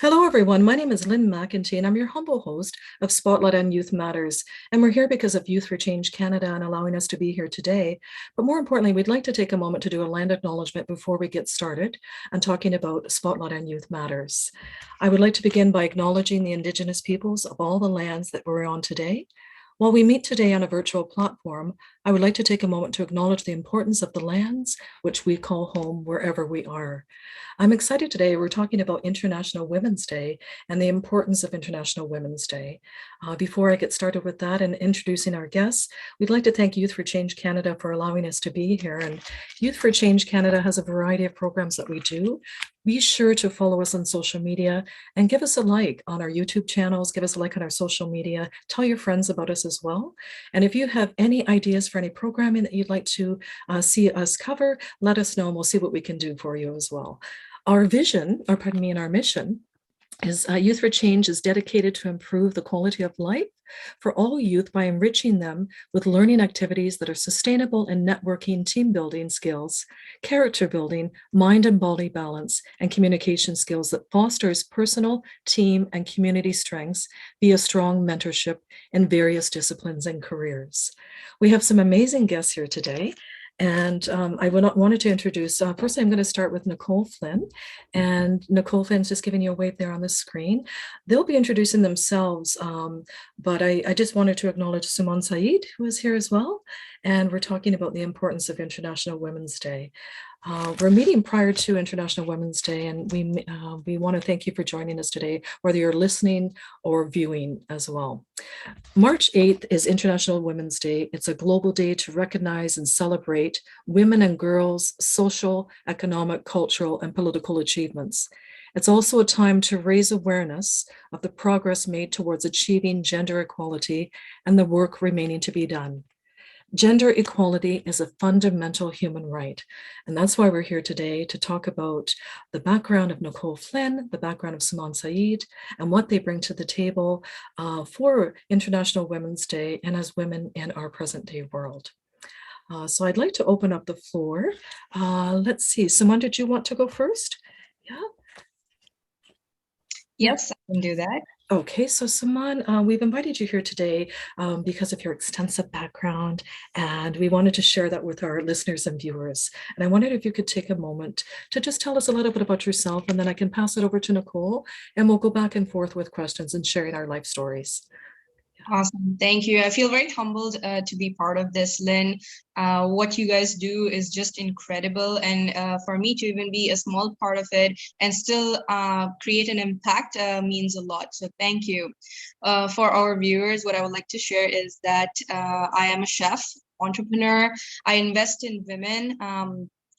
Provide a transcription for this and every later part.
Hello, everyone. My name is Lynn McEntee, and I'm your humble host of Spotlight on Youth Matters. And we're here because of Youth for Change Canada and allowing us to be here today. But more importantly, we'd like to take a moment to do a land acknowledgement before we get started and talking about Spotlight on Youth Matters. I would like to begin by acknowledging the Indigenous peoples of all the lands that we're on today. While we meet today on a virtual platform, I would like to take a moment to acknowledge the importance of the lands which we call home wherever we are. I'm excited today. We're talking about International Women's Day and the importance of International Women's Day. Before I get started with that and introducing our guests, we'd like to thank Youth for Change Canada for allowing us to be here. And Youth for Change Canada has a variety of programs that we do. Be sure to follow us on social media and give us a like on our YouTube channels, give us a like on our social media, tell your friends about us as well. And if you have any ideas for any programming that you'd like to see us cover, let us know and we'll see what we can do for you as well. Our vision, or pardon me, and our mission is Youth for Change is dedicated to improve the quality of life for all youth by enriching them with learning activities that are sustainable in networking, team building skills, character building, mind and body balance, and communication skills that fosters personal, team, and community strengths via strong mentorship in various disciplines and careers. We have some amazing guests here today. And I wanted to introduce, first I'm going to start with Nicole Flynn. And Nicole Flynn's just giving you a wave there on the screen. They'll be introducing themselves, but I just wanted to acknowledge Suman Saeed, who is here as well. And we're talking about the importance of International Women's Day. We're meeting prior to International Women's Day, and we want to thank you for joining us today, whether you're listening or viewing as well. March 8th is International Women's Day. It's a global day to recognize and celebrate women and girls' social, economic, cultural, and political achievements. It's also a time to raise awareness of the progress made towards achieving gender equality and the work remaining to be done. Gender equality is a fundamental human right. And that's why we're here today to talk about the background of Nicole Flynn, the background of Suman Saeed, and what they bring to the table for International Women's Day and as women in our present day world. So I'd like to open up the floor. Let's see, Suman, did you want to go first? Yeah. Yes, I can do that. Okay, so Suman, we've invited you here today because of your extensive background, and we wanted to share that with our listeners and viewers. And I wondered if you could take a moment to just tell us a little bit about yourself, and then I can pass it over to Nicole, and we'll go back and forth with questions and sharing our life stories. Awesome. Thank you. I feel very humbled to be part of this, Lynn. What you guys do is just incredible. And for me to even be a small part of it and still create an impact means a lot. So thank you. For our viewers, what I would like to share is that I am a chef, entrepreneur. I invest in women.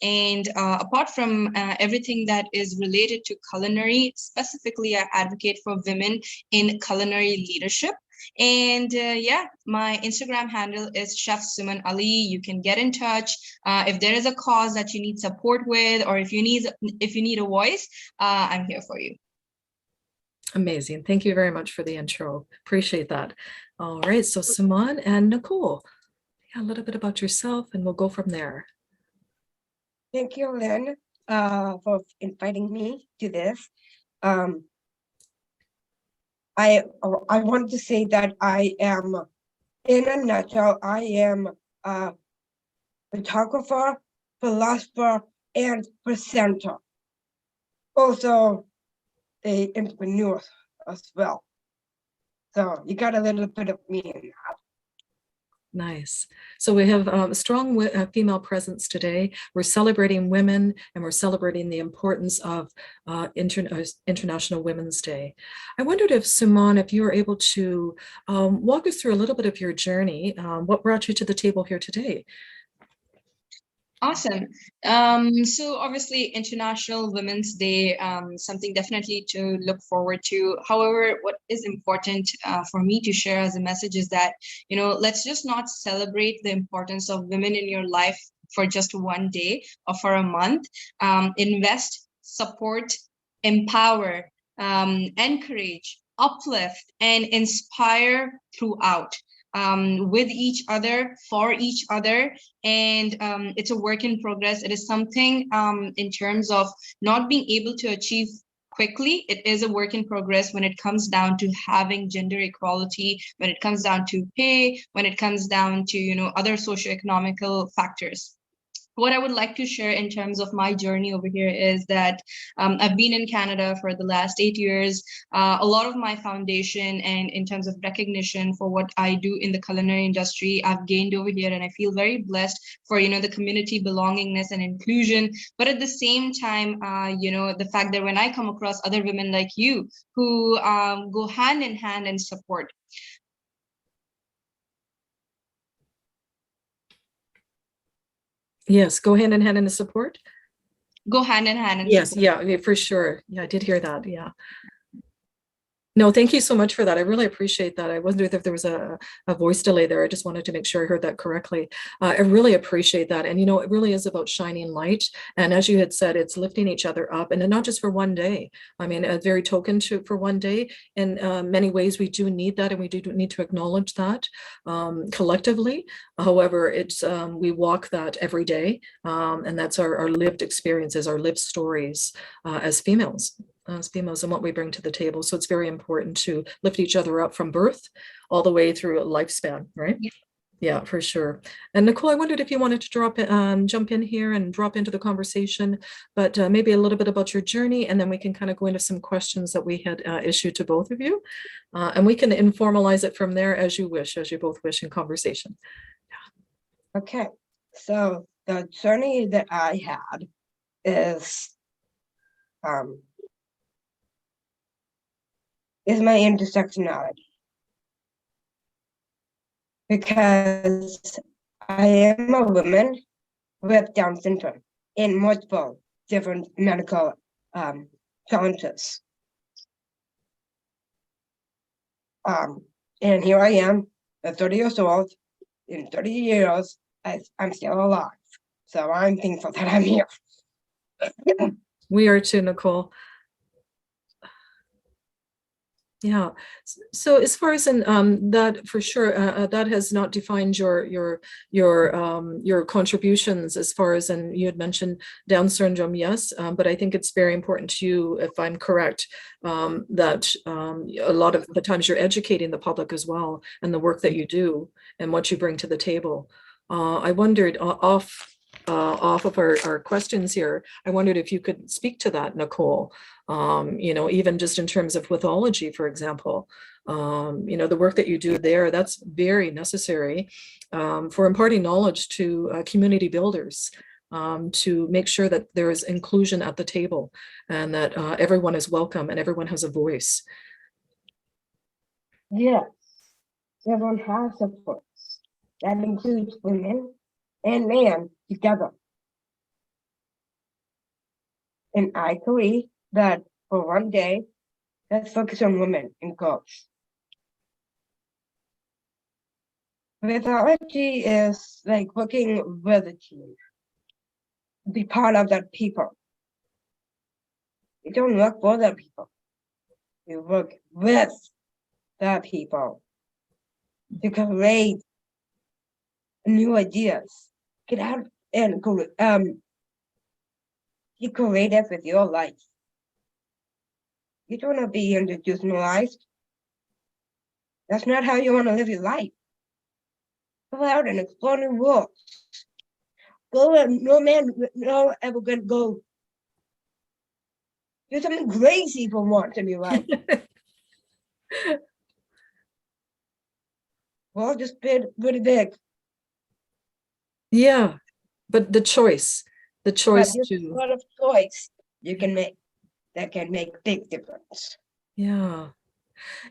And apart from everything that is related to culinary, specifically, I advocate for women in culinary leadership. And yeah, my Instagram handle is Chef Suman Ali. You can get in touch if there is a cause that you need support with, or if you need a voice. I'm here for you. Amazing. Thank you very much for the intro. Appreciate that. All right, so Suman and Nicole, yeah, a little bit about yourself, and we'll go from there. Thank you, Lynn, for inviting me to this. I wanted to say that I am, in a nutshell, I am a photographer, philosopher, and presenter. Also, a entrepreneur as well. So you got a little bit of me in that. Nice. So we have a strong female presence today. We're celebrating women, and we're celebrating the importance of International Women's Day. I wondered if, Suman, if you were able to walk us through a little bit of your journey. What brought you to the table here today? Awesome. So obviously International Women's Day, something definitely to look forward to. However, what is important for me to share as a message is that, let's just not celebrate the importance of women in your life for just one day or for a month. Invest, support, empower, encourage, uplift, and inspire throughout. With each other, for each other, and it's a work in progress. It is something in terms of not being able to achieve quickly. It is a work in progress when it comes down to having gender equality, when it comes down to pay, when it comes down to, other socioeconomical factors. What I would like to share in terms of my journey over here is that I've been in Canada for the last 8 years. A lot of my foundation and in terms of recognition for what I do in the culinary industry, I've gained over here, and I feel very blessed for the community belongingness and inclusion. But at the same time, the fact that when I come across other women like you who go hand in hand and support. Yes, go hand in hand in the support. Go hand in hand and Yes, support. yeah, for sure. Yeah, I did hear that. Yeah. No, thank you so much for that. I really appreciate that. I wondered if there was a voice delay there. I just wanted to make sure I heard that correctly. I really appreciate that. And, it really is about shining light. And as you had said, it's lifting each other up, and not just for one day. I mean, a very token for one day. In many ways, we do need that, and we do need to acknowledge that collectively. However, it's we walk that every day, and that's our lived experiences, our lived stories as females and what we bring to the table. So it's very important to lift each other up from birth all the way through a lifespan, right? Yeah, for sure. And Nicole, I wondered if you wanted to jump in here and drop into the conversation, but maybe a little bit about your journey, and then we can kind of go into some questions that we had issued to both of you. And we can informalize it from there as you wish, as you both wish in conversation. Okay, so the journey that I had is my intersectionality, because I am a woman with Down syndrome in multiple different medical challenges. And here I am at 30 years old. In 30 years, I'm still alive. So I'm thankful that I'm here. We are too, Nicole. Yeah. So as far as in that, for sure, that has not defined your contributions as far as, and you had mentioned Down syndrome, yes, but I think it's very important to you, if I'm correct, that a lot of the times you're educating the public as well, and the work that you do and what you bring to the table. I wondered off of our questions here, I wondered if you could speak to that, Nicole. Even just in terms of withology, for example, the work that you do there, that's very necessary for imparting knowledge to community builders, to make sure that there is inclusion at the table, and that everyone is welcome and everyone has a voice. Yes, everyone has a voice. That includes women and men together. And I agree that for one day, let's focus on women and girls. Mythology is like working with a team, be part of that people. You don't work for the people. You work with the people to create new ideas. Get out and be creative with your life. You don't want to be institutionalized. That's not how you want to live your life. Go out and explore new worlds. Go where no man ever gonna go. Do something crazy for once in your life. Well, just pretty big. Yeah, but the choice But there's a to, lot of choice you can make that can make big difference. yeah.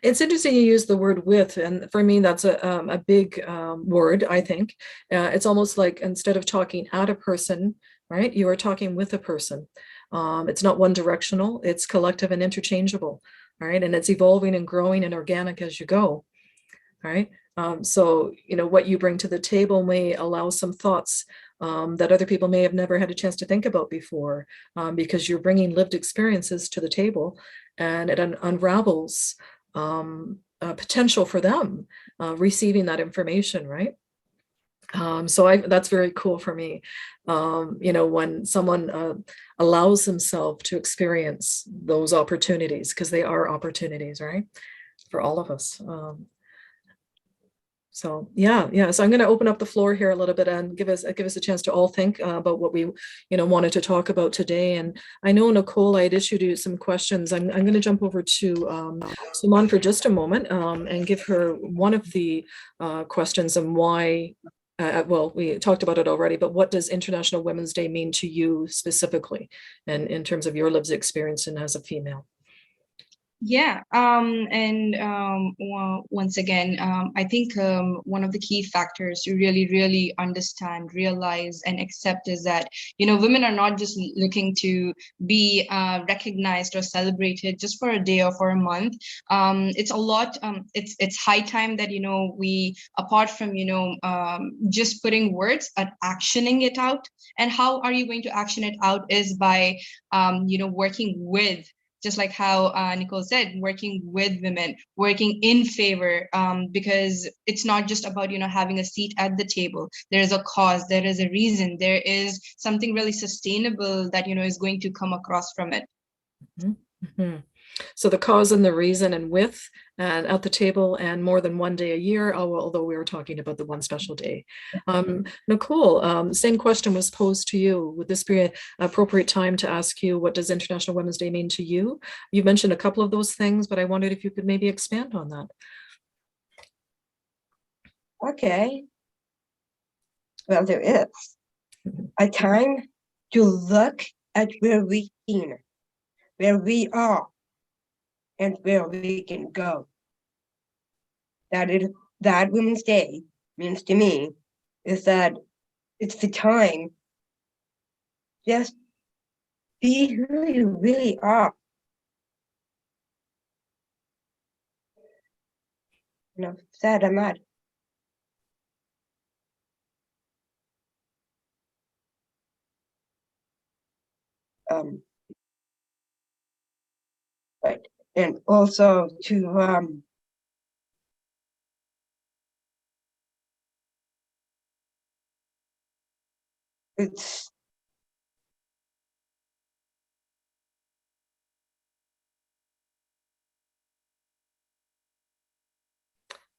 It's interesting you use the word with, and for me, that's a big word, I think. It's almost like instead of talking at a person, right, you are talking with a person. It's not one directional, it's collective and interchangeable, right? And it's evolving and growing and organic as you go, right? So, what you bring to the table may allow some thoughts that other people may have never had a chance to think about before, because you're bringing lived experiences to the table, and it unravels potential for them receiving that information, right? So that's very cool for me. When someone allows themselves to experience those opportunities, because they are opportunities, right? For all of us. So yeah. So I'm going to open up the floor here a little bit and give us a chance to all think about what we wanted to talk about today. And I know, Nicole, I had issued you some questions. I'm going to jump over to Suman for just a moment and give her one of the questions and why. Well, we talked about it already, but what does International Women's Day mean to you specifically, and in terms of your lived experience and as a female? Yeah, once again, I think one of the key factors to really, really understand, realize, and accept is that, women are not just looking to be recognized or celebrated just for a day or for a month. It's a lot. It's high time that, we, apart from, just putting words, at actioning it out. And how are you going to action it out is by, working with, just like how Nicole said, working with women, working in favor, because it's not just about, having a seat at the table. There's a cause, there is a reason, there is something really sustainable that, is going to come across from it. Mm-hmm. So the cause and the reason and with and at the table and more than one day a year, although we were talking about the one special day. Nicole, same question was posed to you. Would this be an appropriate time to ask you, what does International Women's Day mean to you? You mentioned a couple of those things, but I wondered if you could maybe expand on that. Okay. Well, there is a time to look at where we've been, where we are, and where we can go. That Women's Day means to me is that it's the time just be who you really are. Enough said, I'm not. Right. And also to it's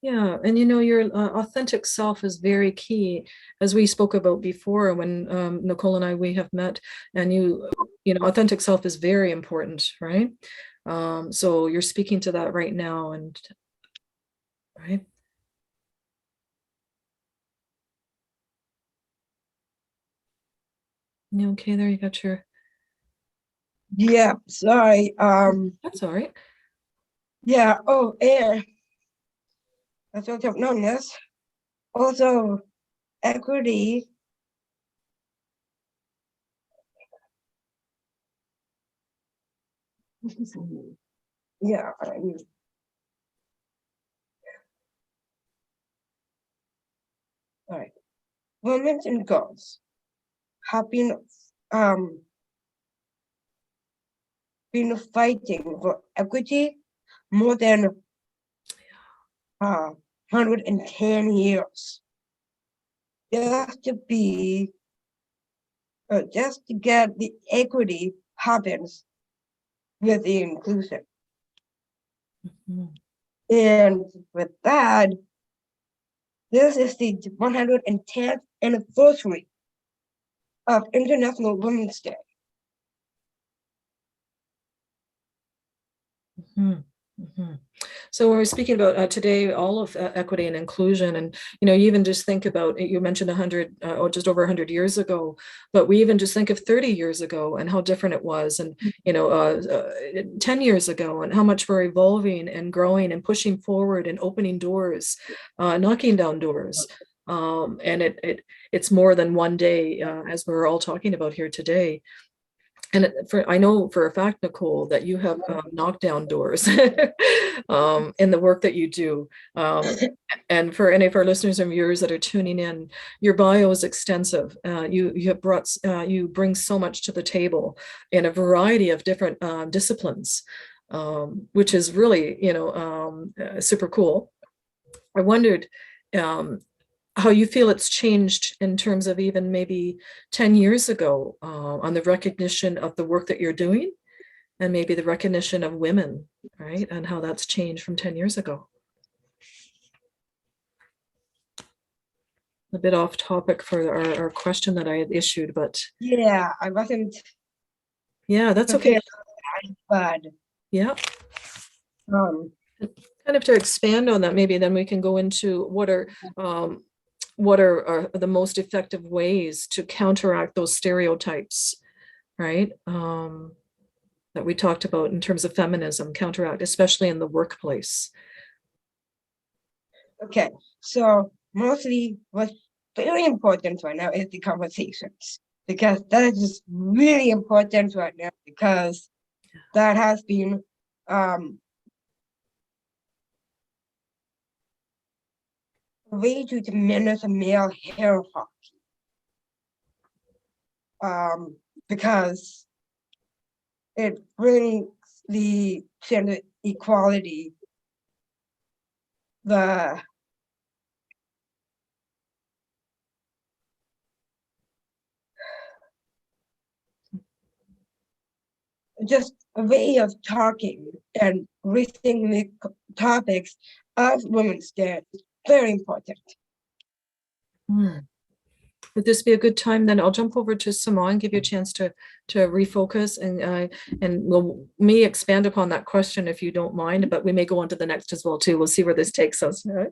Yeah, and your authentic self is very key, as we spoke about before when Nicole and we have met, and authentic self is very important, right? So you're speaking to that right now, and right. You okay there? You got your. yeah, sorry. That's all right. Yeah, and I don't have known this. Also, equity. Yeah, all right. Women and girls have been fighting for equity more than 110 years. Just to be, just to get the equity happens with the inclusion. Mm-hmm. And with that, this is the 110th anniversary of International Women's Day. Mm-hmm. Mm-hmm. So when we're speaking about today, all of equity and inclusion, and you even just think about, you mentioned 100 or just over 100 years ago, but we even just think of 30 years ago and how different it was, and 10 years ago, and how much we're evolving and growing and pushing forward and opening doors, knocking down doors. And it's more than one day, as we're all talking about here today. And I know for a fact, Nicole, that you have knocked down doors in the work that you do. And for any of our listeners and viewers that are tuning in, your bio is extensive. You have you bring so much to the table in a variety of different disciplines, which is really super cool. I wondered, how you feel it's changed in terms of even maybe 10 years ago, on the recognition of the work that you're doing and maybe the recognition of women, right? And how that's changed from 10 years ago. A bit off topic for our question that I had issued, but Yeah, I wasn't yeah, that's okay. prepared, Yeah. but Kind of to expand on that, maybe then we can go into what are the most effective ways to counteract those stereotypes, right? That we talked about in terms of feminism, counteract, especially in the workplace. okay. So mostly what's very important right now is the conversations, because that is just really important right now, because that has been a way to diminish male hierarchy. Because it brings the gender equality, the just a way of talking and raising the topics of Women's Day is very important. Would this be a good time? Then I'll jump over to Suman, give you a chance to refocus, and we'll may expand upon that question if you don't mind, but we may go on to the next as well too. We'll see where this takes us. Right?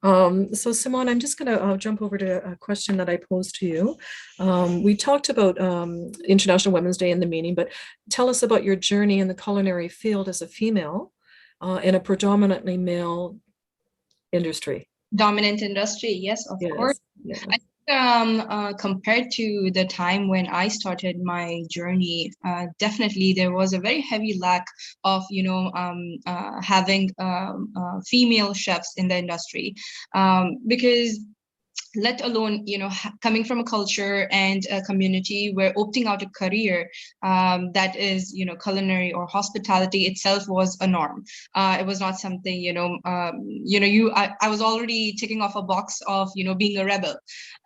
So Suman, I'm just going to jump over to a question that I posed to you. We talked about International Women's Day and the meaning, but tell us about your journey in the culinary field as a female in a predominantly male industry. Dominant industry, yes, of course. Yeah. I think compared to the time when I started my journey, definitely there was a very heavy lack of, having female chefs in the industry, because let alone, coming from a culture and a community where opting out a career that is, culinary or hospitality itself was a norm. It was not something, I was already ticking off a box of, being a rebel.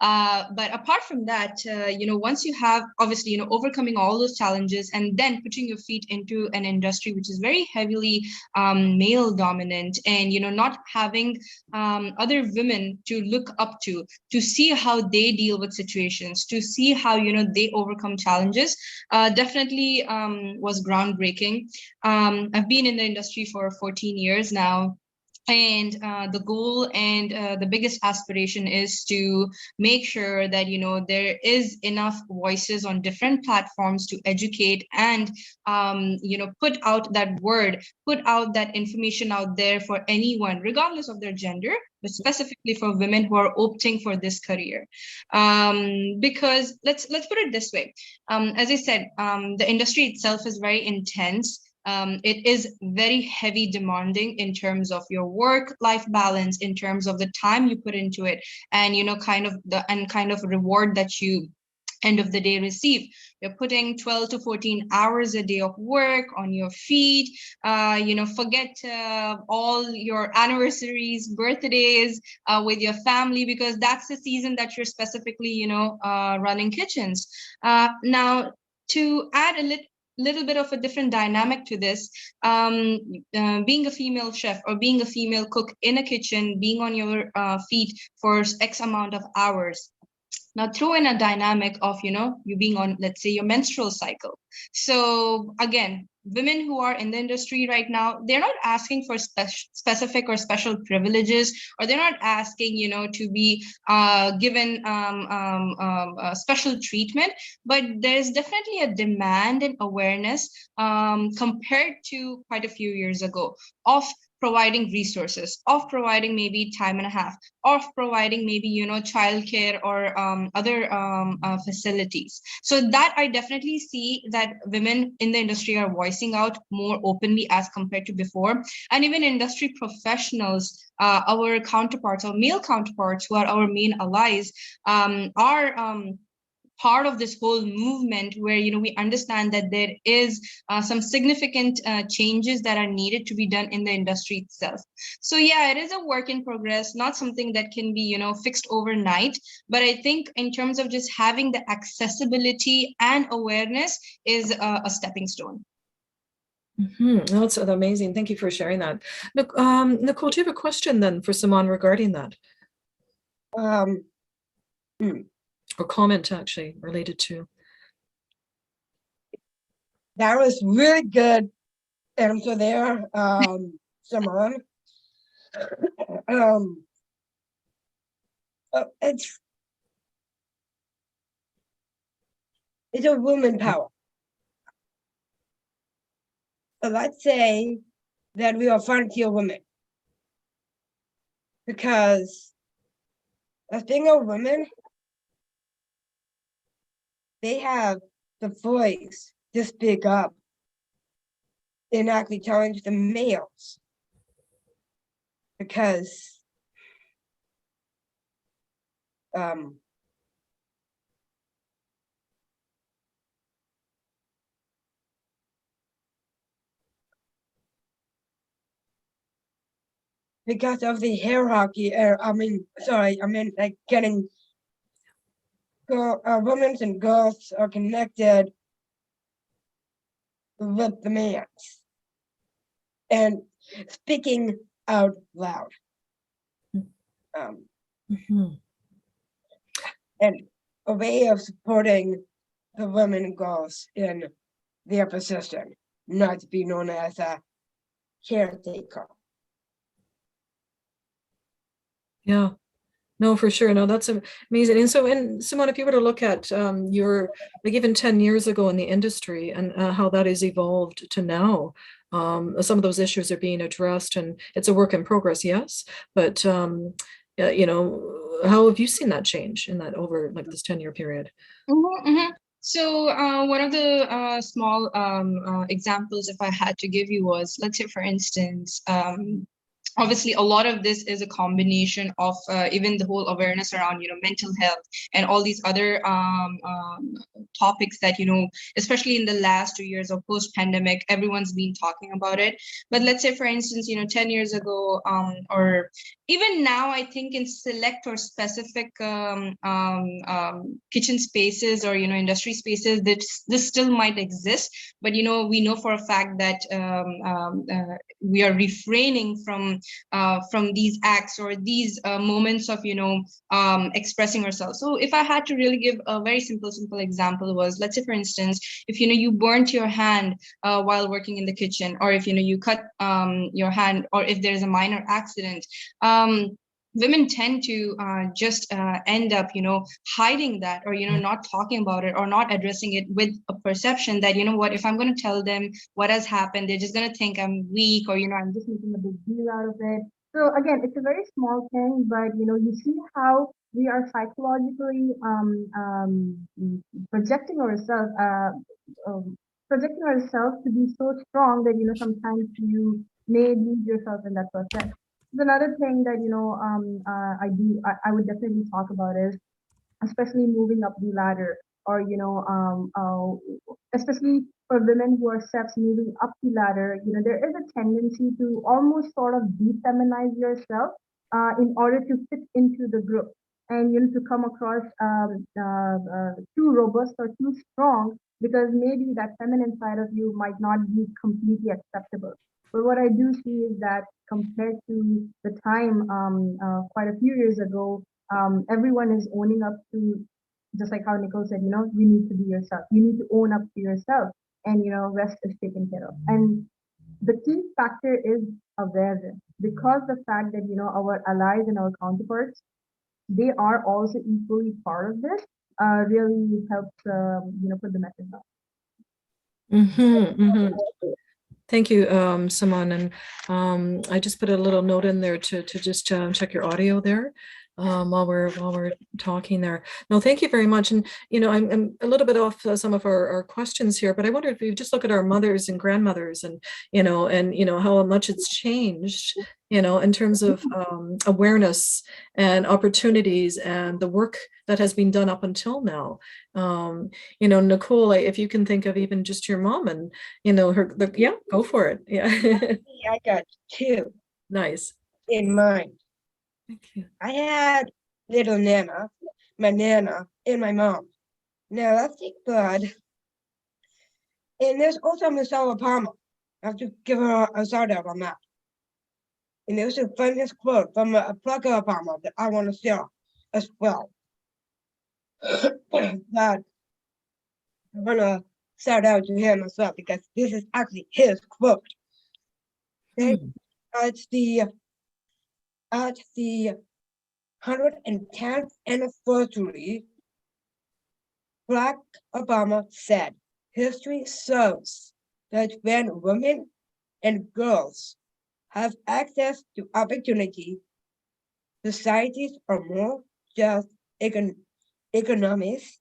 But apart from that, once you have obviously, overcoming all those challenges and then putting your feet into an industry which is very heavily male dominant, and, not having other women to look up to see how they deal with situations, to see how, they overcome challenges, definitely was groundbreaking. I've been in the industry for 14 years now. And the goal and the biggest aspiration is to make sure that, there is enough voices on different platforms to educate and, put out that word, put out that information out there for anyone, regardless of their gender, but specifically for women who are opting for this career. Because let's put it this way. As I said, the industry itself is very intense. It is very heavy demanding in terms of your work-life balance, in terms of the time you put into it, and kind of reward that you end of the day receive. You're putting 12 to 14 hours a day of work on your feet. Forget all your anniversaries, birthdays with your family, because that's the season that you're specifically, running kitchens. Now, to add a little bit of a different dynamic to this, being a female chef or being a female cook in a kitchen, being on your feet for X amount of hours. Now throw in a dynamic of, you being on, let's say, your menstrual cycle. So again, women who are in the industry right now, they're not asking for specific or special privileges, or they're not asking, to be given special treatment, but there's definitely a demand and awareness compared to quite a few years ago of providing resources, of providing maybe time and a half, of providing maybe, childcare or other facilities. So that I definitely see that women in the industry are voicing out more openly as compared to before. And even industry professionals, our counterparts, our male counterparts who are our main allies, are part of this whole movement where, we understand that there is some significant changes that are needed to be done in the industry itself. So yeah, it is a work in progress, not something that can be, fixed overnight. But I think in terms of just having the accessibility and awareness is a stepping stone. That's amazing. Thank you for sharing that. Nicole, do you have a question then for Suman regarding that? Or comment actually related to? That was really good answer there, Suman. It's a woman power. So let's say that we are frontier women, because as being a woman, they have the voice to speak up and actually challenge the males, because because of the hierarchy. Like getting women and girls are connected with the males and speaking out loud. And a way of supporting the women and girls in their position, not to be known as a caretaker. Yeah, no, for sure. No, that's amazing. And so, Suman, if you were to look at your, like even 10 years ago in the industry and how that has evolved to now, some of those issues are being addressed, and it's a work in progress, yes. But, how have you seen that change in that over like this 10-year period? So one of the small examples, if I had to give you, was, let's say, for instance, obviously a lot of this is a combination of even the whole awareness around mental health and all these other topics that especially in the last 2 years of post-pandemic, everyone's been talking about it. But let's say, for instance, 10 years ago, or even now, I think in select or specific kitchen spaces or industry spaces, this still might exist. But we know for a fact that we are refraining from these acts or these moments of expressing ourselves. So if I had to really give a very simple example, was, let's say, for instance, if you burnt your hand while working in the kitchen, or if you cut your hand, or if there is a minor accident, women tend to just end up hiding that, or not talking about it, or not addressing it, with a perception that what, if I'm going to tell them what has happened, they're just going to think I'm weak, or I'm just making a big deal out of it. So again, it's a very small thing, but you see how we are psychologically projecting ourselves to be so strong that sometimes you may lose yourself in that process. Another thing that I would definitely talk about is, especially moving up the ladder, or especially for women who are chefs moving up the ladder, there is a tendency to almost sort of defeminize yourself in order to fit into the group, and to come across too robust or too strong, because maybe that feminine side of you might not be completely acceptable. But what I do see is that compared to the time quite a few years ago, everyone is owning up to, just like how Nicole said, you need to be yourself. You need to own up to yourself, and rest is taken care of. And the key factor is awareness, because the fact that our allies and our counterparts, they are also equally part of this, really helps put the message out. Thank you, Suman. And I just put a little note in there to just check your audio there. while we're talking there. No, thank you very much. And I'm a little bit off some of our questions here, but I wonder if you just look at our mothers and grandmothers, and how much it's changed, in terms of awareness and opportunities and the work that has been done up until now. Nicole, if you can think of even just your mom and yeah, go for it. Yeah. I got two Nice. in mind. Thank you. I had little Nana, my Nana, and my mom. Now let's take blood. And there's also Michelle Obama. I have to give her a shout out on that. And there's a funniest quote from a plug Obama that I want to share as well. That I want to shout out to him as well, because this is actually his quote. Okay? At the 110th anniversary, Barack Obama said, "History shows that when women and girls have access to opportunity, societies are more just economies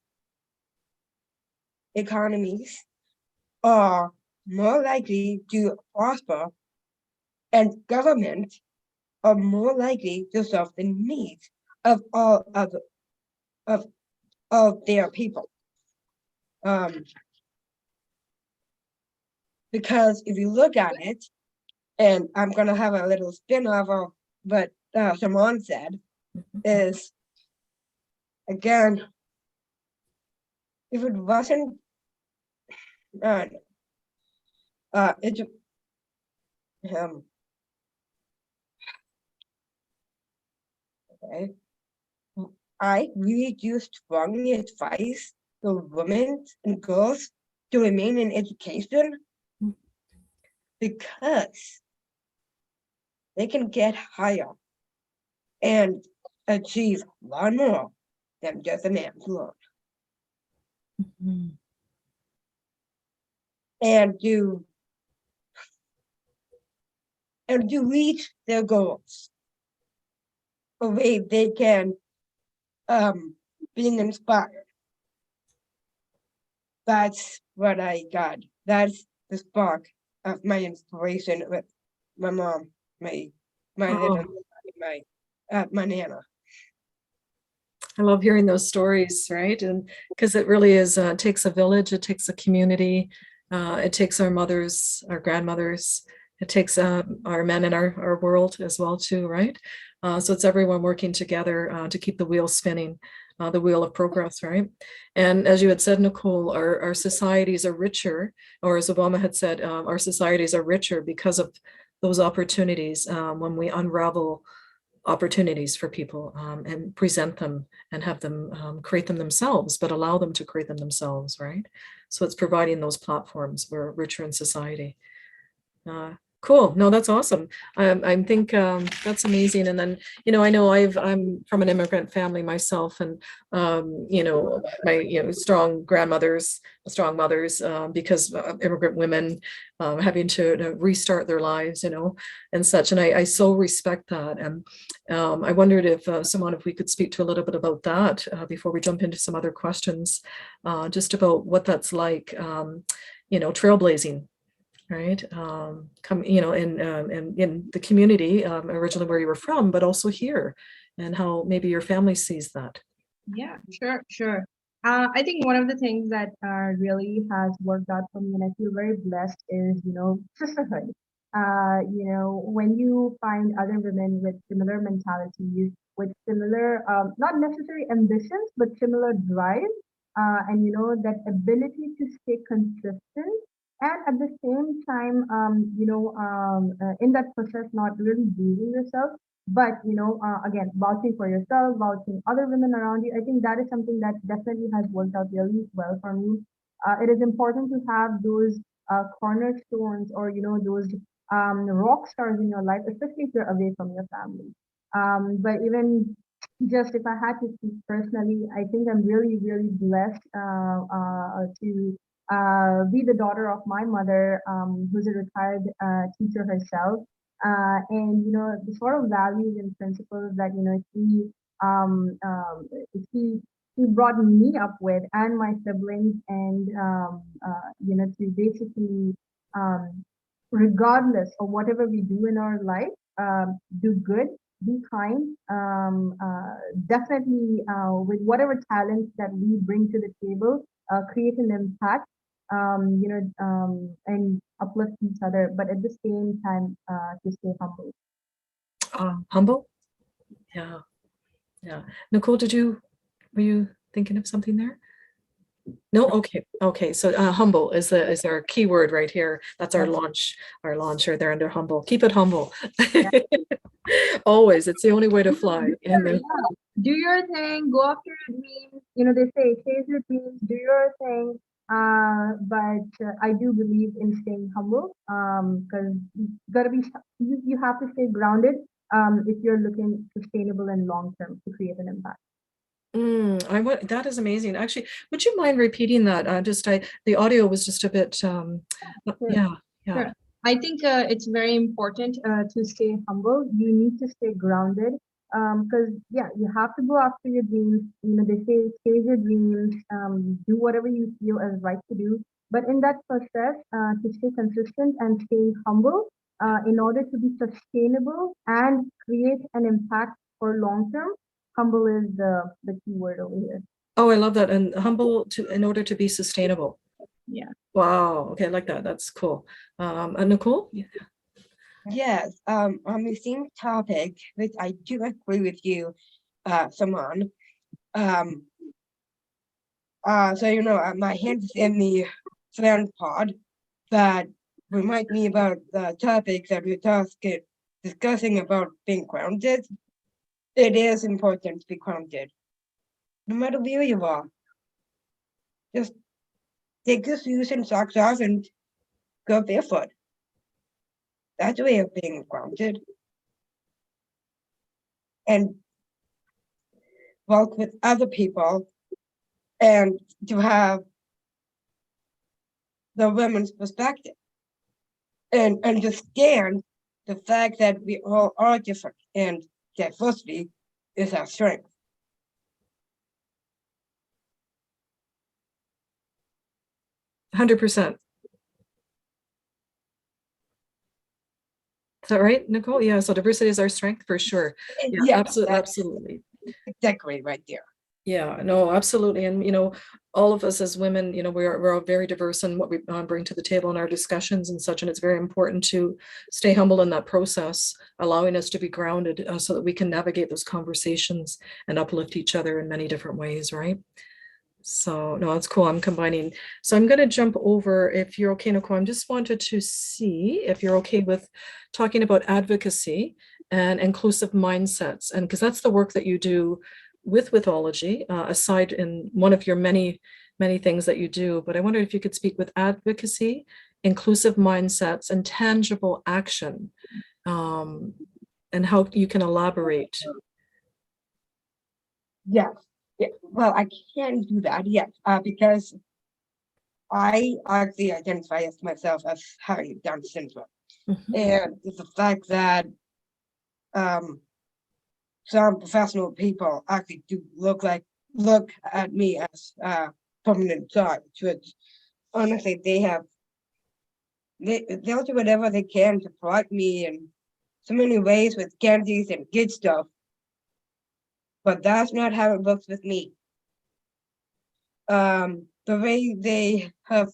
are more likely to prosper, and governments are more likely to serve the needs of all of their people." Because if you look at it, and I'm gonna have a little spin-off of what Suman said, is again, if it wasn't, it's okay. I really do strongly advise the women and girls to remain in education, because they can get higher and achieve a lot more than just a man's loan. Mhm. And to reach their goals, a way they can being inspired. That's what I got. That's the spark of my inspiration with my mom, my little, my Nana. I love hearing those stories, right? And because it really is, it takes a village, it takes a community, it takes our mothers, our grandmothers, it takes our men in our world as well too, right? So it's everyone working together to keep the wheel spinning, the wheel of progress, right? And as you had said, Nicole, our societies are richer, or as Obama had said, our societies are richer because of those opportunities when we unravel opportunities for people and present them and have them create them themselves, but allow them to create them themselves, right? So it's providing those platforms. We're richer in society. Cool. No, that's awesome. I think that's amazing. And then, I know I'm from an immigrant family myself, and my strong grandmothers, strong mothers, because immigrant women having to restart their lives, and such. And I so respect that. And I wondered if Suman, if we could speak to a little bit about that before we jump into some other questions, just about what that's like, trailblazing. Right. In the community, originally where you were from, but also here, and how maybe your family sees that. Yeah, sure. I think one of the things that really has worked out for me, and I feel very blessed, is sisterhood. When you find other women with similar mentalities, with similar not necessary ambitions, but similar drive, and that ability to stay consistent, and at the same time, in that process, not really losing yourself, but again, vouching for yourself, vouching other women around you. I think that is something that definitely has worked out really well for me. It is important to have those cornerstones, or those rock stars in your life, especially if you're away from your family. But even just if I had to speak personally, I think I'm really, really blessed to be the daughter of my mother, who's a retired teacher herself. And the sort of values and principles that she he brought me up with and my siblings, and to basically, regardless of whatever we do in our life, do good, be kind, definitely with whatever talents that we bring to the table, create an impact, and uplift each other, but at the same time, to stay humble. Humble? Yeah. Yeah. Nicole, were you thinking of something there? No, okay. Okay. So humble is our keyword right here. That's our launcher there under humble. Keep it humble. Always. It's the only way to fly. Do your thing, go after your dreams. They say chase your dreams, do your thing. But I do believe in staying humble, because you have to stay grounded if you're looking sustainable and long term to create an impact. That is amazing. Actually, would you mind repeating that? The audio was just a bit, Sure. yeah. Sure. I think it's very important to stay humble. You need to stay grounded, because you have to go after your dreams. They say chase your dreams, do whatever you feel is right to do. But in that process, to stay consistent and stay humble, in order to be sustainable and create an impact for long term, humble is the key word over here. Oh, I love that. And humble in order to be sustainable. Yeah. Wow. Okay, I like that. That's cool. Nicole? Yes. On the same topic, which I do agree with you, Suman. So my hand is in the Flynn pod that remind me about the topic that we're discussing about being grounded. It is important to be grounded, no matter where you are. Just take your shoes and socks off and go barefoot. That's a way of being grounded. And work with other people and to have the women's perspective and understand the fact that we all are different and diversity is our strength. %. Is that right, Nicole? Yeah, so diversity is our strength for sure. Yeah, absolutely. Exactly right there. Yeah, no, absolutely. And, all of us as women, we're all very diverse in what we bring to the table in our discussions and such. And it's very important to stay humble in that process, allowing us to be grounded so that we can navigate those conversations and uplift each other in many different ways, right? So no, it's cool. I'm combining. So I'm going to jump over, if you're okay, Nicole. I just wanted to see if you're okay with talking about advocacy and inclusive mindsets, and because that's the work that you do with Withology, aside in one of your many things that you do. But I wondered if you could speak with advocacy, inclusive mindsets, and tangible action, and how you can elaborate. Yes. Yeah, well, I can do that, yes, because I actually identify as myself as having Down syndrome. And it's the fact that some professional people actually do look at me as permanent charge, which honestly they'll do whatever they can to promote me in so many ways with candies and good stuff. But that's not how it works with me. The way they have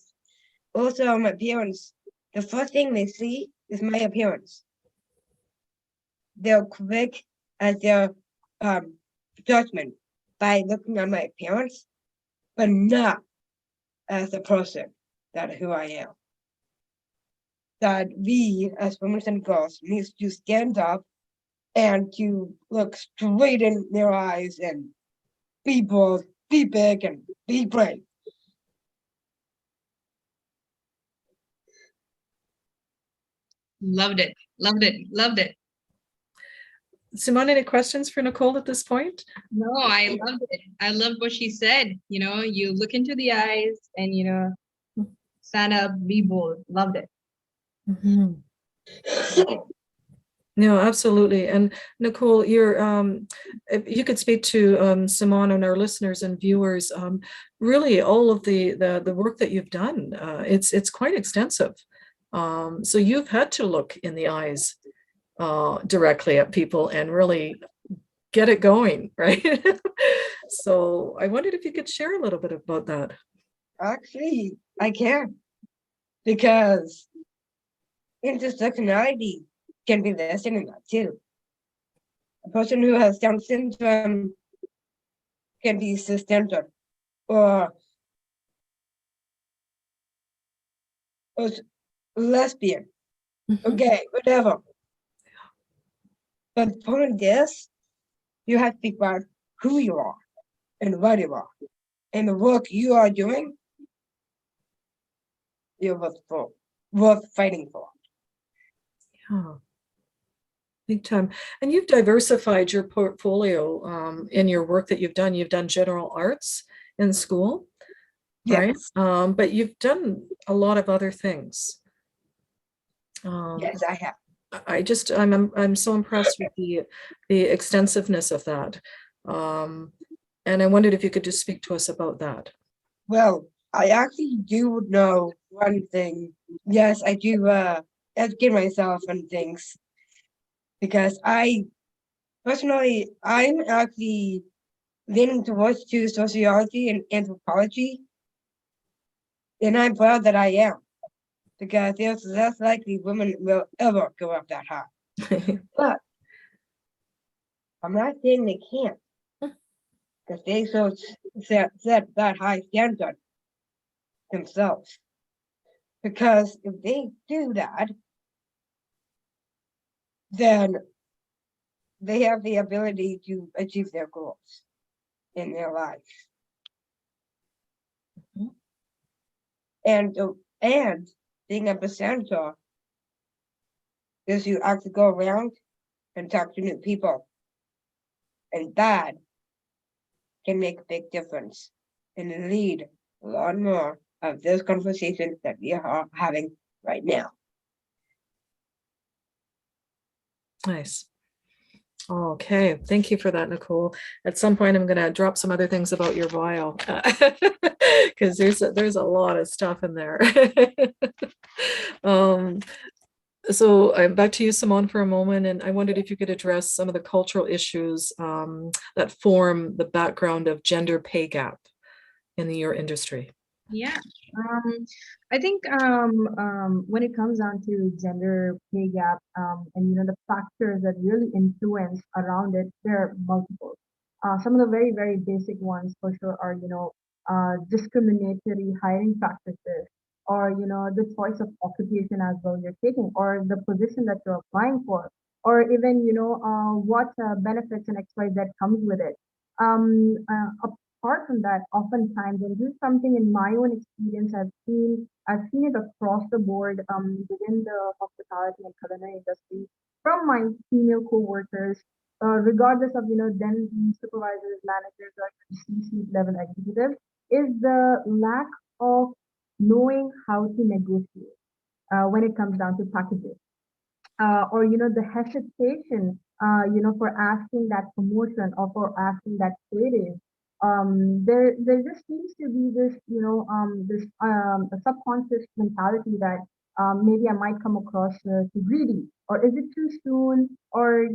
also my appearance, the first thing they see is my appearance. They're quick at their judgment by looking at my appearance, but not as a person, that who I am. That we as women and girls need to stand up and to look straight in their eyes and be bold, be big, and be brave. Loved it. Loved it. Loved it. Suman, any questions for Nicole at this point? No, I loved it. I loved what she said. You look into the eyes and, stand up, be bold. Loved it. No, absolutely. And Nicole, if you could speak to Suman and our listeners and viewers, really all of the work that you've done, it's quite extensive. So you've had to look in the eyes directly at people and really get it going, right? So I wondered if you could share a little bit about that. Actually, I can, because intersectionality can be listed in that too. A person who has Down syndrome can be cisgender or lesbian or Mhm. gay, whatever. But the point is, you have to think about who you are and what you are. And the work you are doing, you're worth fighting for. Yeah, big time. And you've diversified your portfolio in your work that you've done. You've done general arts in school, right? Yes, But you've done a lot of other things. yes, I have. I'm so impressed with the extensiveness of that. And I wondered if you could just speak to us about that. Well, I actually do know one thing. Yes, I do educate myself on things, because I'm actually leaning towards sociology and anthropology, and I'm proud that I am, because it's less likely women will ever go up that high. But I'm not saying they can't, because they set that high standard themselves. Because if they do that, then they have the ability to achieve their goals in their life. Mhm. And being a presenter is you actually go around and talk to new people, and that can make a big difference and lead a lot more of those conversations that we are having right now. Nice. Okay, thank you for that, Nicole. At some point, I'm going to drop some other things about your bio because there's a lot of stuff in there. um, so I'm back to you, Simone, for a moment, and I wondered if you could address some of the cultural issues that form the background of gender pay gap in your industry. Yeah, I think when it comes down to gender pay gap, and the factors that really influence around it, there are multiple. Some of the very very basic ones for sure are discriminatory hiring practices, or the choice of occupation as well you're taking, or the position that you're applying for, or even what benefits and XYZ that comes with it. Apart from that, oftentimes, and this is something in my own experience, I've seen it across the board within the hospitality and culinary industry from my female coworkers, regardless of them being supervisors, managers, or C-suite level executives, is the lack of knowing how to negotiate when it comes down to packages, or the hesitation for asking that promotion or for asking that pay raise. There just seems to be this this a subconscious mentality that maybe I might come across too greedy, or is it too soon, or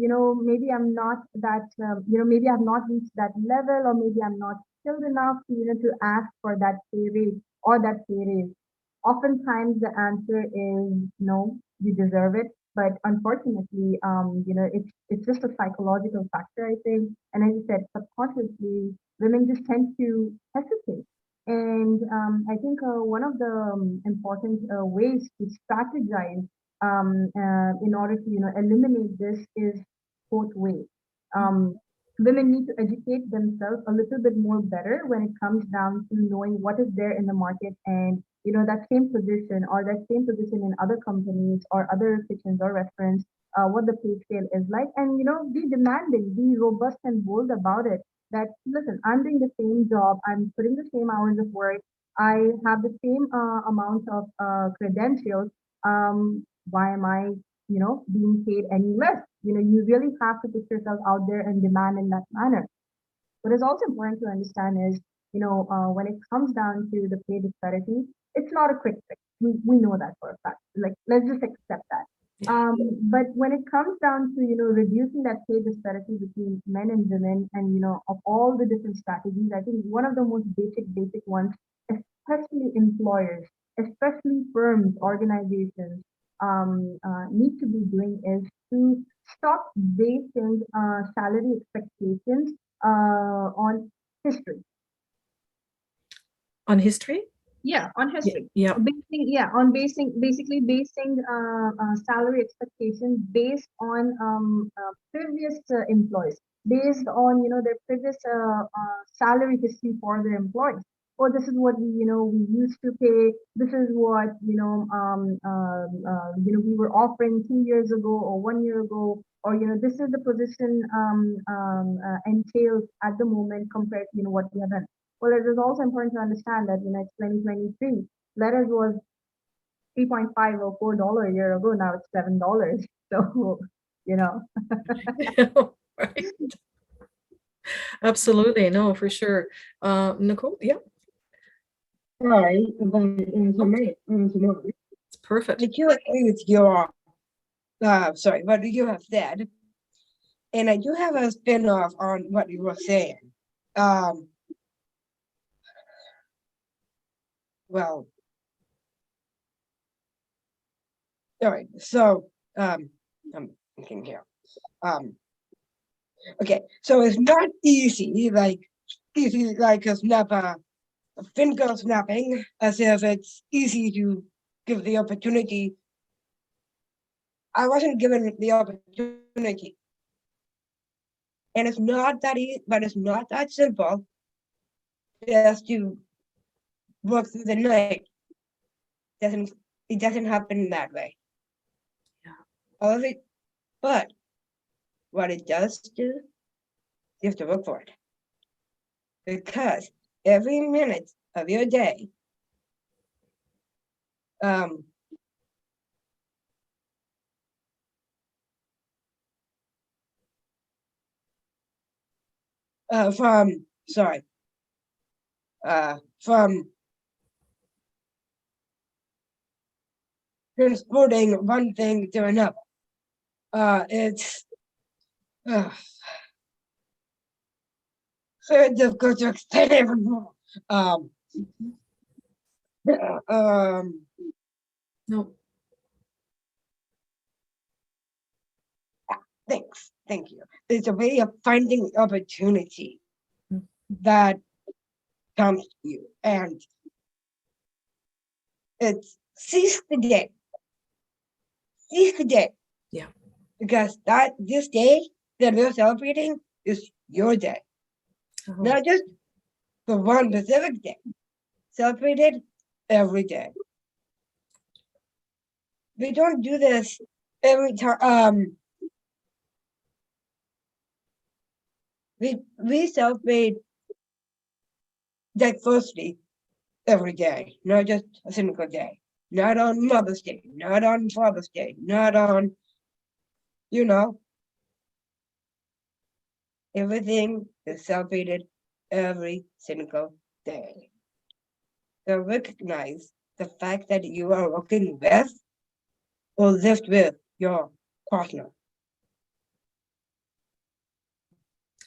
maybe I'm not that maybe I've not reached that level, or maybe I'm not skilled enough to to ask for that pay raise or that pay raise. Oftentimes the answer is no, you deserve it. But unfortunately, it's just a psychological factor, I think. And as you said, subconsciously, women just tend to hesitate. And I think one of the important ways to strategize in order to eliminate this is both ways. Um, Women need to educate themselves a little bit more better when it comes down to knowing what is there in the market, and that same position or that same position in other companies or other kitchens or restaurants, what the pay scale is like, and be demanding, be robust and bold about it. That listen, I'm doing the same job, I'm putting the same hours of work, I have the same amount of credentials. Why am I being paid any less. You really have to put yourself out there and demand in that manner. What is also important to understand is, when it comes down to the pay disparity, it's not a quick fix. We know that for a fact. Like, let's just accept that. But when it comes down to, reducing that pay disparity between men and women and, of all the different strategies, I think one of the most basic ones, especially employers, especially firms, organizations, need to be doing is to stop basing salary expectations on history. On history? Yeah, on history. Yeah. Basically basing salary expectations based on previous employees, based on their previous salary history for their employees. Or this is what we used to pay. This is what we were offering 2 years ago or 1 year ago, or this is the position entails at the moment compared to what we have done. Well, it is also important to understand that it's 2023. Letters was 3.5 or $4 a year ago. Now it's $7. So Right. Absolutely, no, for sure. Nicole, yeah. Sorry, but It's perfect. I do agree with your, what you have said, and I do have a spin-off on what you were saying. Well, all right, so, I'm thinking here. Okay, so it's not easy like a snapper. Finger snapping, as if it's easy to give the opportunity. I wasn't given the opportunity. And it's not that easy, but it's not that simple just to work through the night. It doesn't happen that way. Yeah. All of it, but what it does do, you have to work for it. Because every minute of your day, from transporting one thing to another. It's very difficult to explain even more. No. Thanks. Thank you. It's a way of finding opportunity that comes to you, and it's seize the day. Seize the day. Yeah. Because this day that we're celebrating is your day. Oh. Not just the one specific day. Celebrated every day. We don't do this every time. We celebrate diversity every day, not just a single day. Not on Mother's Day, not on Father's Day, not on, everything is celebrated every single day. So recognize the fact that you are working with or lived with your partner.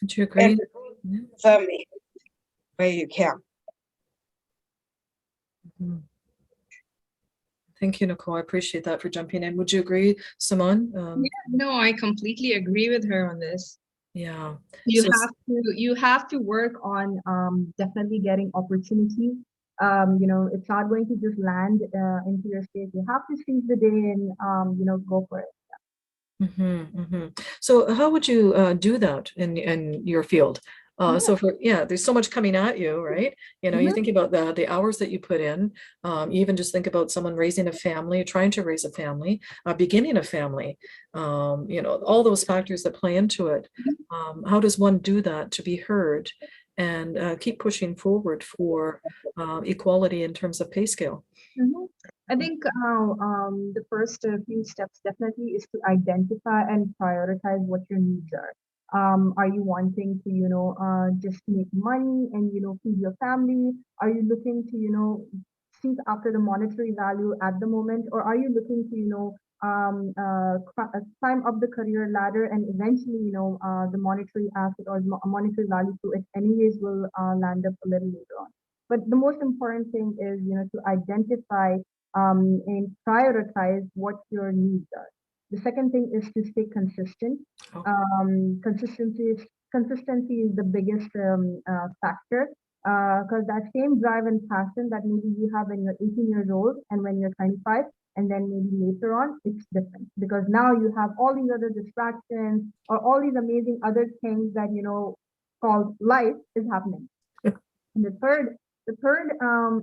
Do you agree? And family, where you can. Mhm. Thank you, Nicole. I appreciate that for jumping in. Would you agree, Suman? No, I completely agree with her on this. Yeah. You have to work on definitely getting opportunities. It's not going to just land into your space. You have to seize the day and go for it. So how would you do that in your field? So there's so much coming at you, right? You think about the hours that you put in. You even just think about someone raising a family, trying to raise a family, beginning a family. All those factors that play into it. How does one do that to be heard and keep pushing forward for equality in terms of pay scale. I think the first few steps definitely is to identify and prioritize what your needs are. Are you wanting to, just make money and, feed your family? Are you looking to, seek after the monetary value at the moment? Or are you looking to, climb up the career ladder and eventually, the monetary asset or monetary value to it anyways will land up a little later on. But the most important thing is, to identify and prioritize what your needs are. The second thing is to stay consistent. Oh. Consistency is the biggest factor because that same drive and passion that maybe you have when you're 18 years old and when you're 25, and then maybe later on, it's different because now you have all these other distractions or all these amazing other things that, called life is happening. And the third,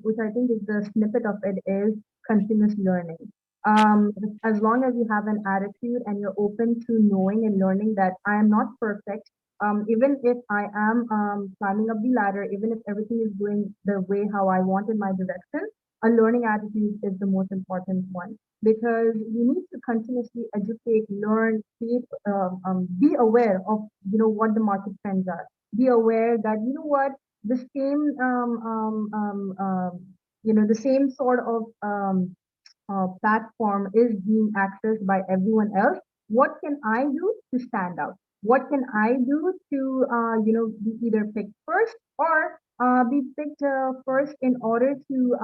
which I think is the snippet of it, is continuous learning. As long as you have an attitude and you're open to knowing and learning that I am not perfect, even if I am climbing up the ladder, even if everything is going the way how I want in my direction, a learning attitude is the most important one because you need to continuously educate, learn, keep, be aware of what the market trends are. Be aware that what the same the same sort of platform is being accessed by everyone else. What can I do to stand out? What can I do to be either picked first or be picked first in order to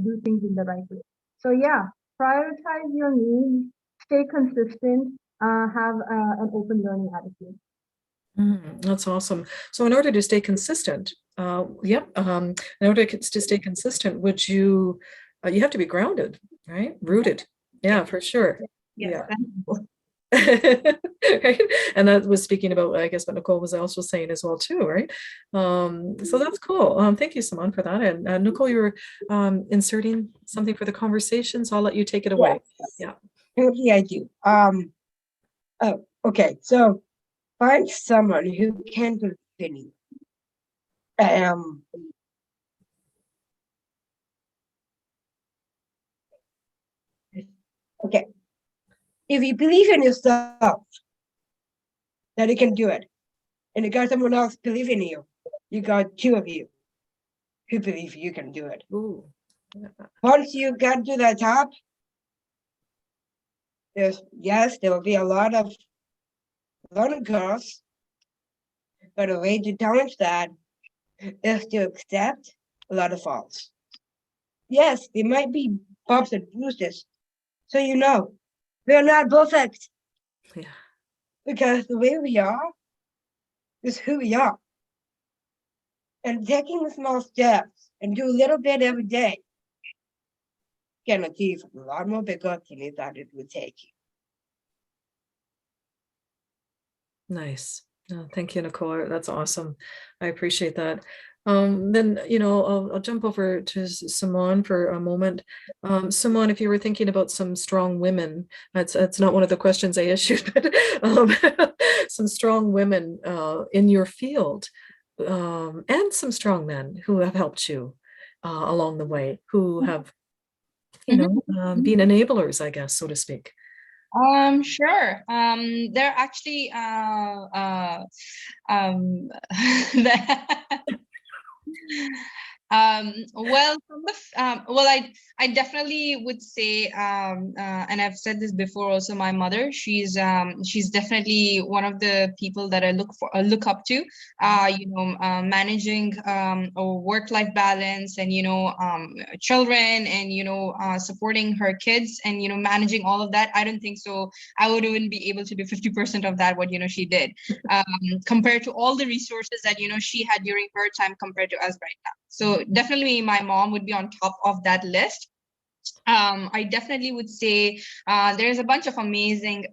do things in the right way? So yeah, prioritize your needs, stay consistent, have an open learning attitude. That's awesome. So in order to stay consistent, in order to stay consistent, would you have to be grounded, right? Rooted. Yeah, for sure. Yes, Right. And that was speaking about, I guess, what Nicole was also saying as well too, right? So that's cool. Thank you, Suman, for that. And Nicole, you were inserting something for the conversation, so I'll let you take it away. Yes. Yeah. Totally, I do. Oh, okay. So find someone who can believe in you. Okay. If you believe in yourself, that you can do it, and you got someone else believing in you, you got two of you who believe you can do it. Ooh. Once you get to the top, there will be a lot of girls, but the way to challenge that is to accept a lot of faults. Yes, there might be bumps and bruises, so we're not perfect. Yeah. Because the way we are is who we are. And taking small steps and do a little bit every day can achieve a lot more bigger things that it would take you. Nice. Thank you, Nicole. That's awesome. I appreciate that. Then, I'll jump over to Suman for a moment. Suman, if you were thinking about some strong women, that's not one of the questions I issued, but some strong women in your field, and some strong men who have helped you along the way, who have, been enablers, I guess, so to speak. Sure. They're actually well, I definitely would say, and I've said this before also, my mother, she's definitely one of the people that I look up to, managing a work-life balance and, children and, supporting her kids and, managing all of that. I don't think so. I would even be able to do 50% of that, what, she did, compared to all the resources that, she had during her time compared to us right now. So definitely my mom would be on top of that list. I definitely would say there's a bunch of amazing,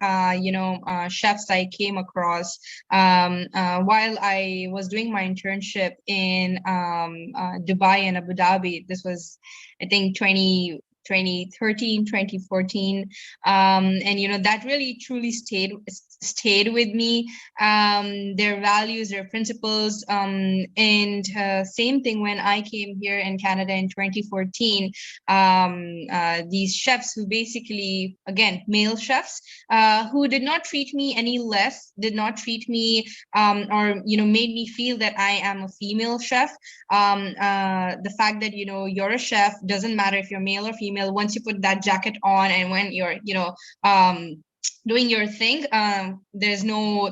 chefs I came across while I was doing my internship in Dubai and Abu Dhabi. This was, I think, 2013, 2014. And, that really truly stayed with me, their values, their principles. And same thing when I came here in Canada in 2014, these chefs who basically, again, male chefs, who did not treat me any less, did not treat me or, made me feel that I am a female chef. The fact that, you're a chef, doesn't matter if you're male or female, once you put that jacket on and when you're, doing your thing, there's no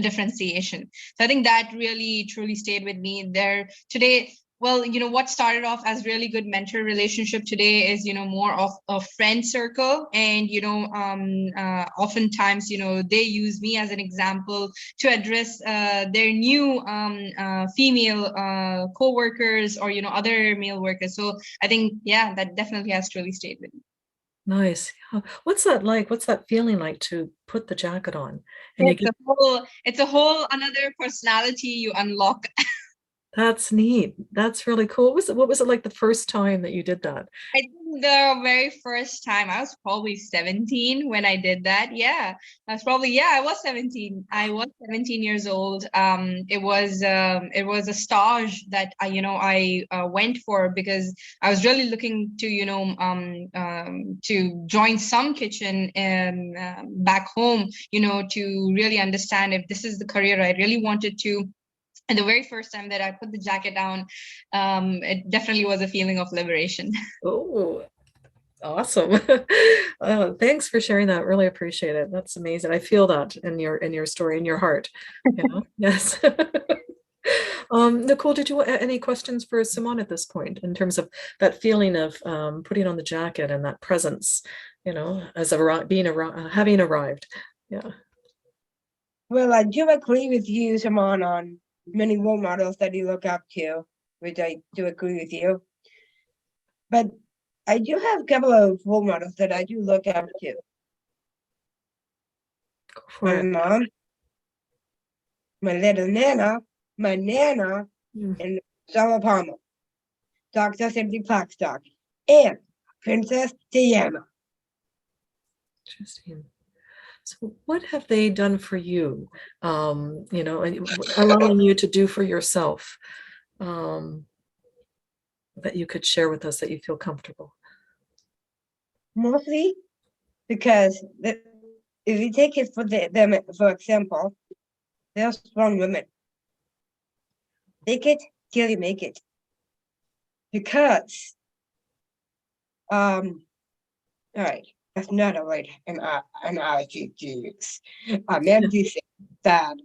differentiation. So I think that really truly stayed with me there today. Well, what started off as really good mentor relationship today is, more of a friend circle. And, oftentimes, they use me as an example to address their new female co-workers or, other male workers. So I think, yeah, that definitely has truly stayed with me. Nice. Yeah. What's that like? What's that feeling like to put the jacket on? And It's a whole another personality you unlock. that's neat. That's really cool. What was it like the first time that you did that? I think the very first time I was probably 17 when I did that. Yeah, I was 17. I was 17 years old. It was a stage that I went for because I was really looking to to join some kitchen back home, to really understand if this is the career I really wanted to. And the very first time that I put the jacket down, it definitely was a feeling of liberation. Oh, awesome. Thanks for sharing that. Really appreciate it. That's amazing. I feel that in your story, in your heart. Yes. Nicole, did you want any questions for Suman at this point in terms of that feeling of putting on the jacket and that presence, as having arrived? Yeah. Well, I do agree with you, Suman, on many role models that you look up to, which I do agree with you. But I do have a couple of role models that I do look up to. My mom, my little nana, my nana, and Stella Palmer, Dr. Cindy Blackstock, and Princess Diana. Interesting. So what have they done for you, allowing you to do for yourself, that you could share with us that you feel comfortable? Mostly because if you take it for them, for example, they're strong women. Take it till you make it. Because, all right, that's not a right analogy to use. I meant to say that.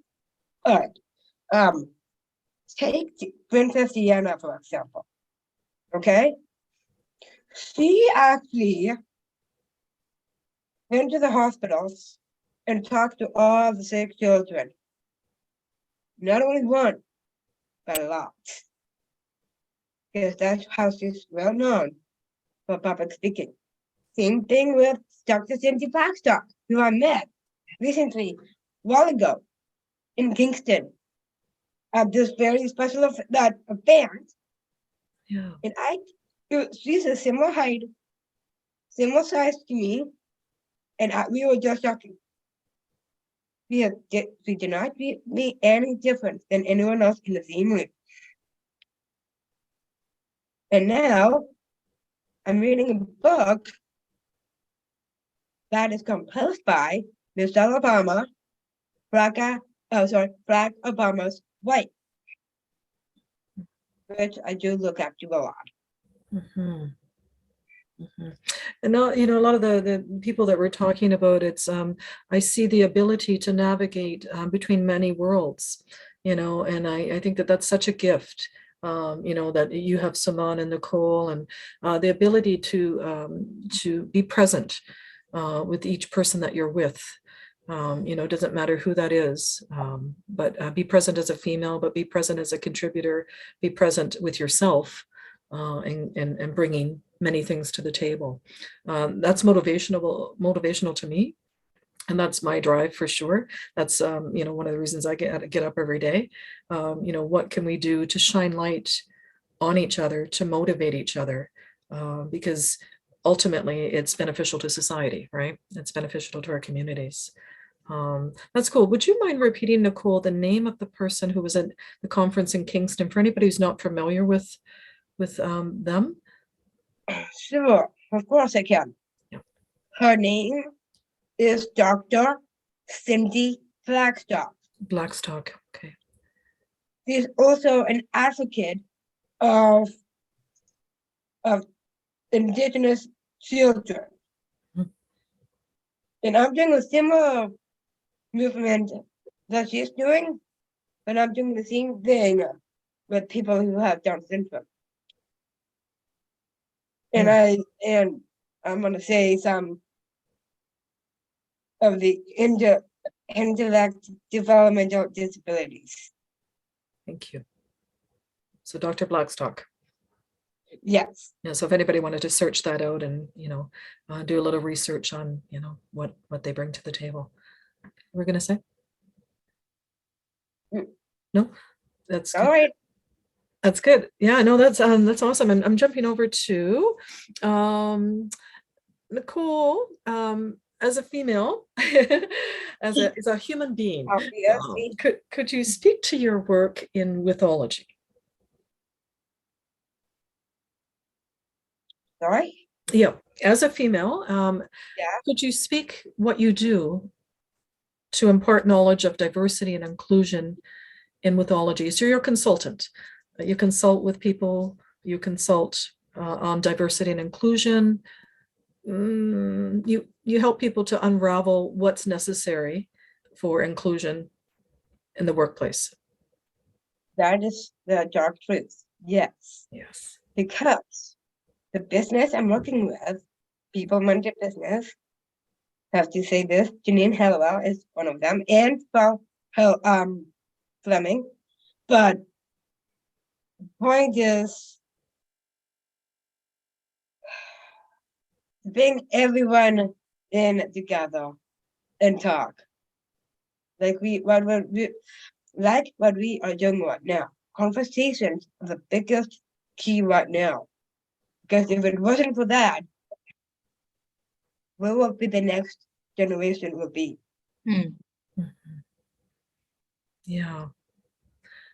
All right, take Princess Diana, for example. Okay? She actually went to the hospitals and talked to all the sick children. Not only one, but a lot. Because that's how she's well known for public speaking. Same thing with Dr. Cindy Blackstock, who I met recently, a while ago, in Kingston, at this very special event. Yeah. And she's a similar height, similar size to me, and we were just talking. We did not be any different than anyone else in the family. And now I'm reading a book that is composed by Michelle Obama, Barack Obama's wife, which I do look up to a lot. Mm-hmm. Mm-hmm. And now, a lot of the people that we're talking about, it's I see the ability to navigate between many worlds, and I think that that's such a gift. That you have Suman and Nicole, and the ability to be present with each person that you're with. Doesn't matter who that is, but be present as a female, but be present as a contributor, be present with yourself, and bringing many things to the table. That's motivational to me. And that's my drive for sure. That's, one of the reasons I get up every day. What can we do to shine light on each other, to motivate each other? Because ultimately it's beneficial to society, right? It's beneficial to our communities. That's cool. Would you mind repeating, Nicole, the name of the person who was at the conference in Kingston for anybody who's not familiar with them? Sure, of course I can. Yeah. Her name is Dr. Cindy Blackstock. Blackstock. Okay. She's also an advocate of Indigenous children. Mhm. And I'm doing a similar movement that she's doing, but I'm doing the same thing with people who have Down syndrome. And I'm gonna say some of the intellect developmental disabilities. Thank you. So Dr. Blackstock. Yes. Yeah, so if anybody wanted to search that out and, do a little research on, what they bring to the table. We're going to say? No? That's All good. right. That's good. Yeah, no, that's awesome. And I'm jumping over to Nicole, as a female, as a human being. Obviously. Could you speak to your work in withology? Sorry? Yeah, as a female, Yeah. could you speak what you do to impart knowledge of diversity and inclusion in withology? So you're a consultant. You consult with people, you consult on diversity and inclusion. You help people to unravel what's necessary for inclusion in the workplace. That is the dark truth. Yes. Yes. Because the business I'm working with, people-minded business, have to say this, Janine Hallowell is one of them, and Fleming. But the point is, bring everyone in together and talk. Like what we are doing right now. Conversations are the biggest key right now. Because if it wasn't for that, where will be the next generation will be? Mm-hmm. Yeah.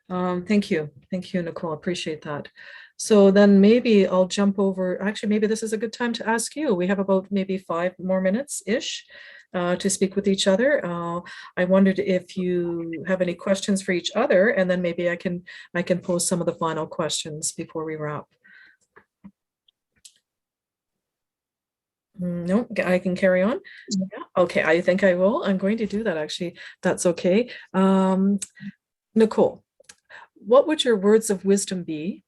Thank you, Nicole. Appreciate that. So then maybe I'll jump over. Actually, maybe this is a good time to ask you. We have about maybe 5 more minutes-ish to speak with each other. I wondered if you have any questions for each other, and then maybe I can pose some of the final questions before we wrap. No, I can carry on. Yeah. Okay, I think I will. I'm going to do that, actually. That's okay. Nicole, what would your words of wisdom be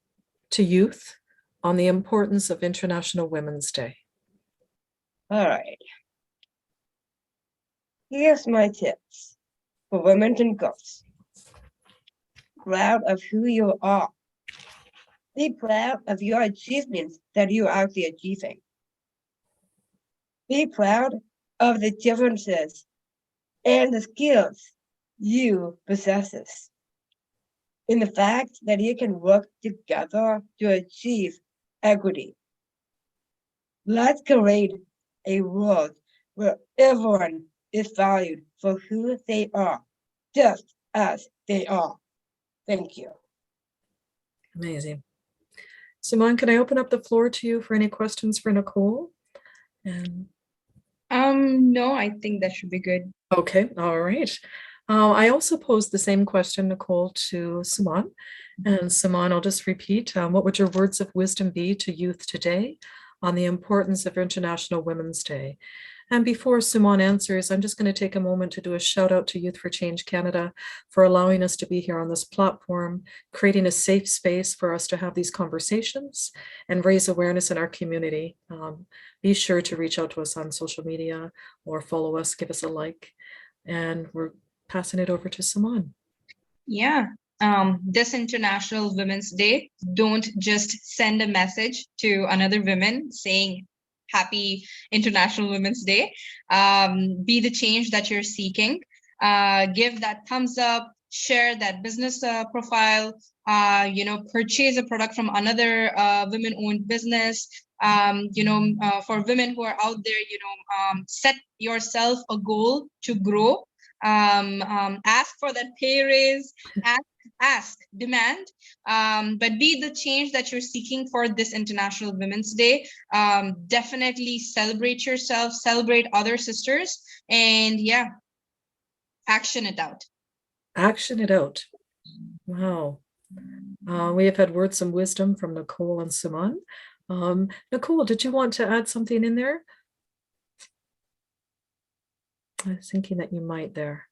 to youth on the importance of International Women's Day? All right. Here's my tips for women and girls. Proud of who you are. Be proud of your achievements that you are actually achieving. Be proud of the differences and the skills you possess. In the fact that you can work together to achieve equity. Let's create a world where everyone is valued for who they are, just as they are. Thank you. Amazing. Suman, can I open up the floor to you for any questions for Nicole? And No, I think that should be good. okay, all right. I also posed the same question, Nicole, to Suman. And Suman, I'll just repeat, what would your words of wisdom be to youth today on the importance of International Women's Day? And before Suman answers, I'm just going to take a moment to do a shout out to Youth for Change Canada for allowing us to be here on this platform, creating a safe space for us to have these conversations and raise awareness in our community. Be sure to reach out to us on social media or follow us, give us a like, and we're passing it over to Suman. Yeah. This International Women's Day, don't just send a message to another woman saying Happy International Women's Day. Be the change that you're seeking. Give that thumbs up, share that business profile, purchase a product from another women-owned business. for women who are out there, set yourself a goal to grow. Ask for that pay raise, ask, demand, but be the change that you're seeking for this International Women's Day. Definitely celebrate yourself, celebrate other sisters, and yeah, action it out. Action it out. Wow. We have had words of wisdom from Nicole and Suman. Nicole, did you want to add something in there? I was thinking that you might there.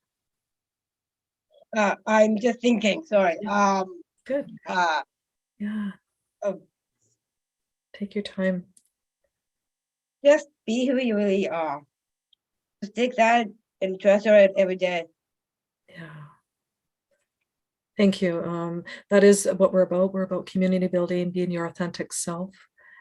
I'm just thinking, sorry. Good. Yeah. Take your time. Just be who you really are. Just take that and treasure it every day. Yeah. Thank you. That is what we're about. We're about community building, being your authentic self,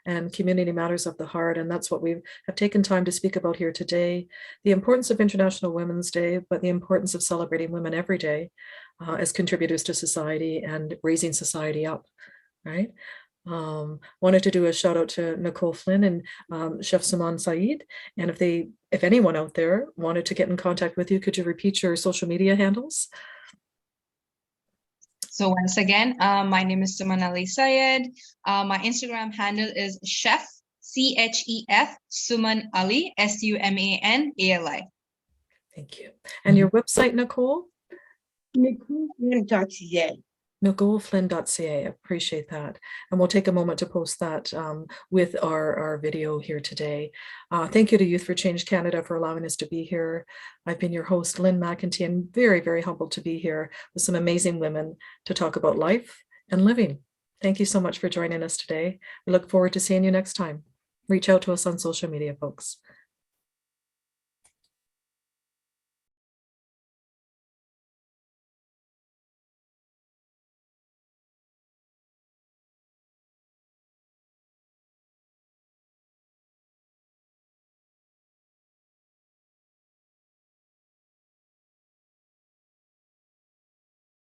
and community matters of the heart. And that's what we have taken time to speak about here today. The importance of International Women's Day, but the importance of celebrating women every day as contributors to society and raising society up, right? Wanted to do a shout out to Nicole Flynn and Chef Suman Saeed. And if anyone out there wanted to get in contact with you, could you repeat your social media handles? So once again, my name is Suman Ali Syed. My Instagram handle is chef, CHEF, Suman Ali, SUMANALI. Thank you. And your website, Nicole? NicoleFlynn.ca. NicoleFlynn.ca. Appreciate that. And we'll take a moment to post that with our video here today. Thank you to Youth for Change Canada for allowing us to be here. I've been your host, Lynn McEntee, and very, very humbled to be here with some amazing women to talk about life and living. Thank you so much for joining us today. We look forward to seeing you next time. Reach out to us on social media, folks.